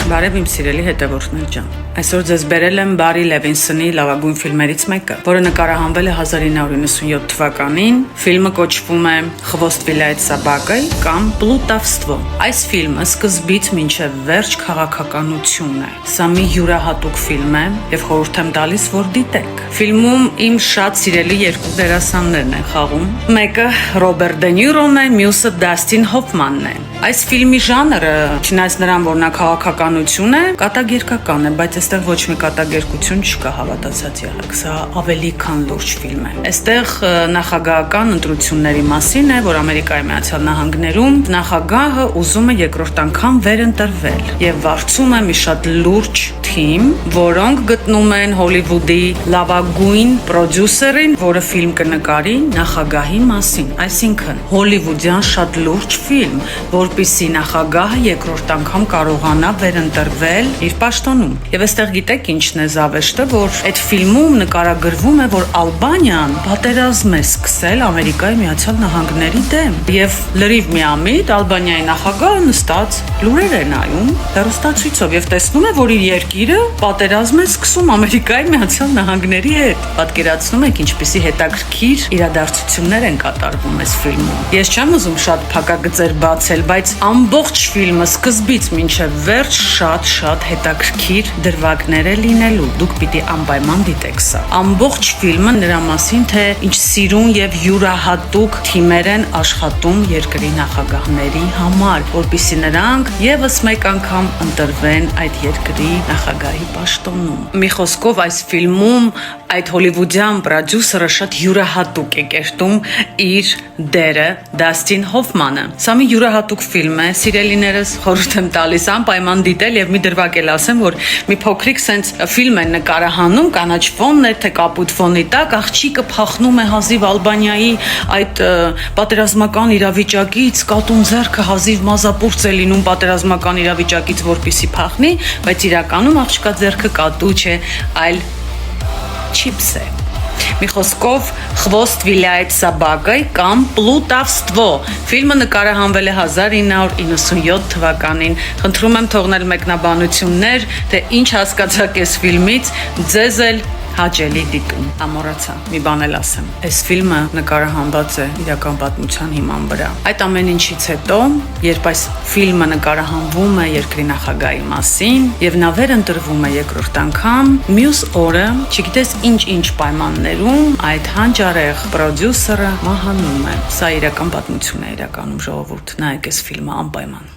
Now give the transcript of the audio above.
Բարև իմ սիրելի հետևորդներ ջան։ Այսօր ձեզ բերել եմ Բարի Լևինսոնի լավագույն ֆիլմերից մեկը, որը նկարահանվել է 1997 թվականին։ Ֆիլմը կոչվում է «Խվոստ վիլայետ սաբակայ» կամ «Պլուտավստվո»։ Այս ֆիլմը սկզբից մինչև վերջ քաղաքականություն է։ Սա մի յուրահատուկ ֆիլմ է եւ խորհուրդ եմ տալիս, որ դիտեք։ Ֆիլմում իմ շատ սիրելի երկու դերասաններն են խաղում։ Մեկը Ռոբերտ Դե Նյուրոն է, մյուսը Դասթին Հոֆմանն է։ Այս ֆիլմի ժանրը, չնայած նրան, որ նա քաղաքականություն է, կատակերգական է, բայց այստեղ ոչ մի կատակերգություն չկա, հավատացած եղեք, սա ավելի քան լուրջ ֆիլմ է։ Այստեղ նախագահական ընտրությունների մասին է, որ Ամերիկայի Միացյալ Նահանգներում նախագահը ուզում է երկրորդ անգամ վերընտրվել եւ վարձում է մի շատ լուրջ թիմ, որոնք գտնում են Հոլիվուդի լավագույն պրոդյուսերին, որը ֆիլմ կնկարի նախագահի մասին, այսինքն հոլիվուդյան շատ լուրջ ֆիլմ, որպեսզի նախագահը երկրորդ անգամ կարողանա վերընտրվել իր պաշտոնում։ Եվ այստեղ գիտեք ինչն է զավեշտը, որ այդ ֆիլմում նկարագրվում է, որ Ալբանիան պատերազմ է սկսել Ամերիկայի Միացյալ Նահանգների դեմ։ Եվ լրիվ միամիտ Ալբանիայի նախագահը նստած լուրեր է նայում հեռուստացույցով եւ տեսնում է, որ իր երկիրը պատերազմ է սկսում Ամերիկայի Միացյալ Նահանգների հետ։ Պատկերացնում եք ինչպիսի հետաքրքիր իրադարձություններ են կատարվում այս ֆիլմում։ Ես չեմ ուզում շատ փակագծեր բացել, բայց ամբողջ ֆիլմը սկզբից մինչև վերջ շատ հետաքրքիր դրվագներ է լինելու։ Դուք պիտի անպայման դիտեք սա։ Ամբողջ ֆիլմը նրա մասին, թե ինչ սիրուն եւ յուրահատուկ թիմեր են աշխատում երկրի նախագահների համար, որպեսզի նրանք եւս մեկ անգամ ընտրվեն այդ երկրի նախագահի պաշտոնում։ Մի խոսքով այս ֆիլմում այդ հոլիվուդյան պրոդյուսերը շատ յուրահատուկ է կերտում իր դերը Դասթին Հոֆմանը։ Սա մի յուրահատուկ ֆիլմ է, սիրելիներս խորհուրդ եմ տալիս անպայման դիտել եւ մի դրվագ էլ ասեմ, որ մի փոքրիկ սենց ֆիլմ են նկարահանում, կանաչ ֆոնն է, թե կապույտ ֆոնի տակ, աղջիկը փախնում է հազիվ Ալբանիայի այդ պատերազմական իրավիճակից, կատուն ձեռքը հազիվ մազապուրծ է լինում պատերազմական իրավիճակից, որպեսի փախնի, բայց իրականում աղջկա ձեռքը կատու չէ, այլ չիպս է։ Մի խոսքով «Խվոստ վիլայետ սաբակայ» կամ «Պլուտավստվո» ֆիլմը նկարահանվել է 1997 թվականին։ Խնդրում եմ թողնել մեկնաբանություններ, թե ինչ հասկացաք այս ֆիլմից, ձեզ էլ հաճելի դիտում։ Ամոռացա, մի բան էլ ասեմ։ Այս ֆիլմը նկարահանված է իրական պատմության հիման վրա։ Այդ ամեն ինչից հետո, երբ այս ֆիլմը նկարահանվում է երկրի նախագահի մասին եւ նա վերընտրվում է երկրորդ անգամ, մյուս օրը, չգիտես ինչ պայմաններում, այդ հանճարեղ պրոդյուսերը մահանում է։ Սա իրական պատմություն է իրականում, ժողովուրդ, նայեք այս ֆիլմը անպայման։